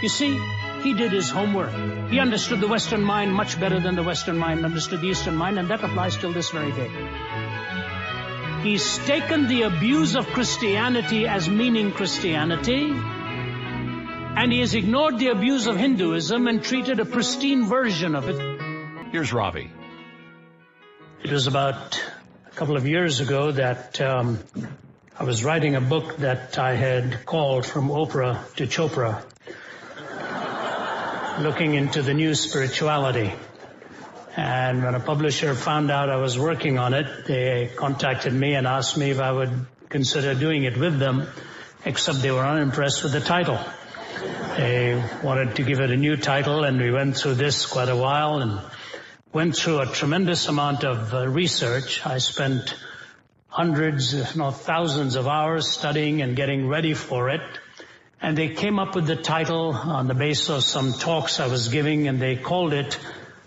You see, he did his homework. He understood the Western mind much better than the Western mind understood the Eastern mind, and that applies till this very day. He's taken the abuse of Christianity as meaning Christianity, and he has ignored the abuse of Hinduism and treated a pristine version of it. Here's Ravi. It was about a couple of years ago that I was writing a book that I had called From Oprah to Chopra, looking into the new spirituality. And when a publisher found out I was working on it, they contacted me and asked me if I would consider doing it with them, except they were unimpressed with the title. They wanted to give it a new title, and we went through this quite a while and went through a tremendous amount of research. I spent hundreds, if not thousands of hours studying and getting ready for it. And they came up with the title on the basis of some talks I was giving, and they called it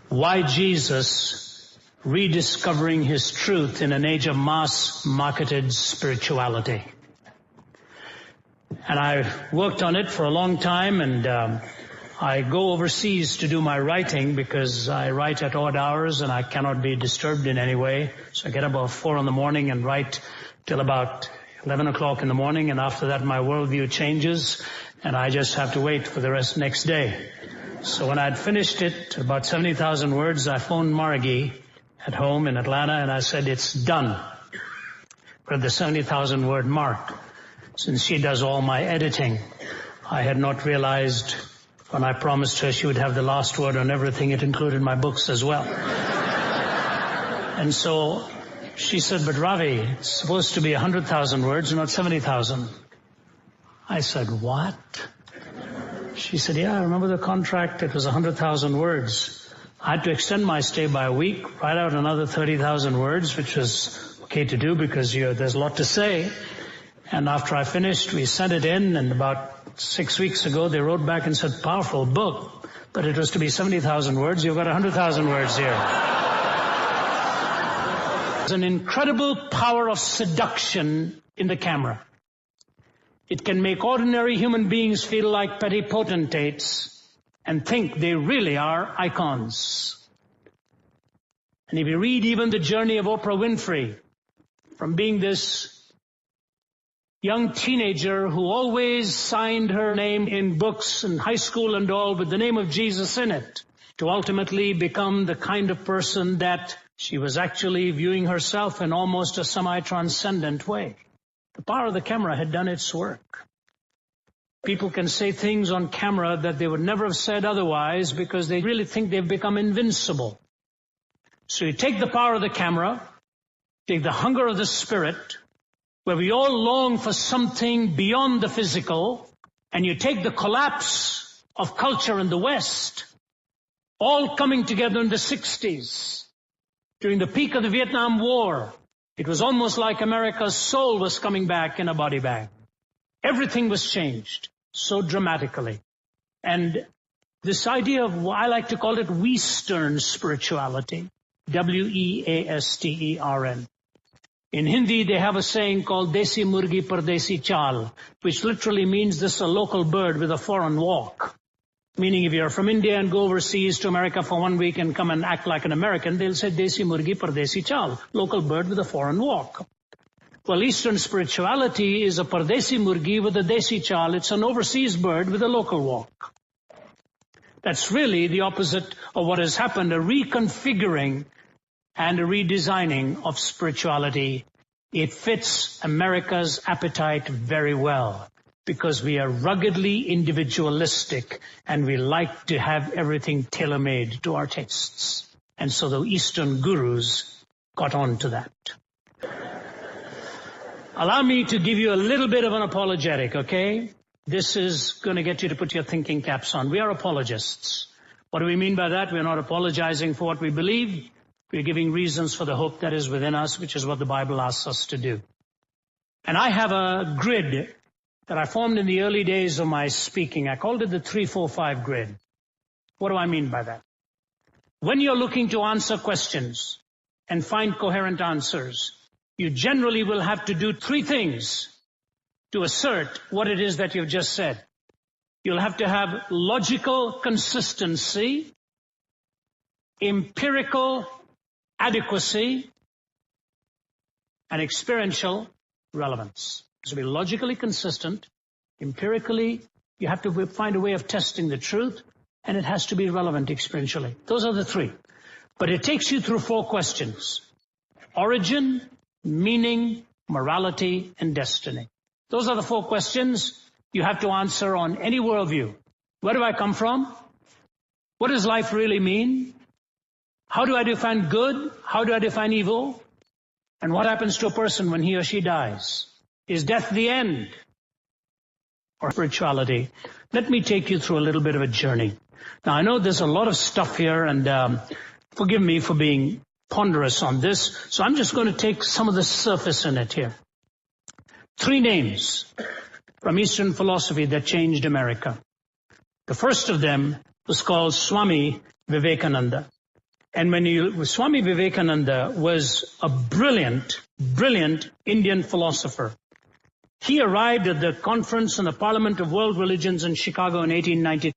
Why Jesus Rediscovering His Truth in an Age of Mass-Marketed Spirituality. And I worked on it for a long time, and I go overseas to do my writing because I write at odd hours and I cannot be disturbed in any way. So I get up about 4 in the morning and write till about 11 o'clock in the morning, and after that my worldview changes and I just have to wait for the rest next day. So when I'd finished it, about 70,000 words, I phoned Margie at home in Atlanta and I said, it's done. We're at the 70,000 word mark. Since she does all my editing, I had not realized when I promised her she would have the last word on everything, it included my books as well. And so she said, but Ravi, it's supposed to be 100,000 words, not 70,000. I said, what? She said, yeah, I remember the contract. It was 100,000 words. I had to extend my stay by a week, write out another 30,000 words, which was okay to do because there's a lot to say. And after I finished, we sent it in, and about 6 weeks ago, they wrote back and said, powerful book, but it was to be 70,000 words. You've got 100,000 words here. There's an incredible power of seduction in the camera. It can make ordinary human beings feel like petty potentates and think they really are icons. And if you read even the journey of Oprah Winfrey, from being this young teenager who always signed her name in books in high school and all with the name of Jesus in it, to ultimately become the kind of person that she was actually viewing herself in almost a semi-transcendent way. The power of the camera had done its work. People can say things on camera that they would never have said otherwise because they really think they've become invincible. So you take the power of the camera, take the hunger of the spirit, where we all long for something beyond the physical, and you take the collapse of culture in the West, all coming together in the 60s, during the peak of the Vietnam War. It was almost like America's soul was coming back in a body bag. Everything was changed so dramatically. And this idea of, I like to call it Western spirituality, W-E-A-S-T-E-R-N. In Hindi, they have a saying called Desi Murgi Pardesi Chal, which literally means this is a local bird with a foreign walk. Meaning if you're from India and go overseas to America for 1 week and come and act like an American, they'll say Desi Murgi Pardesi Chal, local bird with a foreign walk. Well, Eastern spirituality is a Pardesi Murgi with a Desi Chal. It's an overseas bird with a local walk. That's really the opposite of what has happened, a reconfiguring and a redesigning of spirituality. It fits America's appetite very well because we are ruggedly individualistic and we like to have everything tailor-made to our tastes. And so the Eastern gurus got on to that. Allow me to give you a little bit of an apologetic, okay? This is going to get you to put your thinking caps on. We are apologists. What do we mean by that? We're not apologizing for what we believe. We're giving reasons for the hope that is within us, which is what the Bible asks us to do. And I have a grid that I formed in the early days of my speaking. I called it the 3-4-5 grid. What do I mean by that? When you're looking to answer questions and find coherent answers, you generally will have to do 3 things to assert what it is that you've just said. You'll have to have logical consistency, empirical adequacy, and experiential relevance. To be logically consistent, empirically, you have to find a way of testing the truth, and it has to be relevant experientially. Those are the three. But it takes you through 4 questions: origin, meaning, morality, and destiny. Those are the 4 questions you have to answer on any worldview. Where do I come from? What does life really mean? How do I define good? How do I define evil? And what happens to a person when he or she dies? Is death the end? Or spirituality? Let me take you through a little bit of a journey. Now, I know there's a lot of stuff here, and forgive me for being ponderous on this, so I'm just going to take some of the surface in it here. 3 names from Eastern philosophy that changed America. The first of them was called Swami Vivekananda. And Swami Vivekananda was a brilliant Indian philosopher. He arrived at the Conference on the Parliament of World Religions in Chicago in 1893.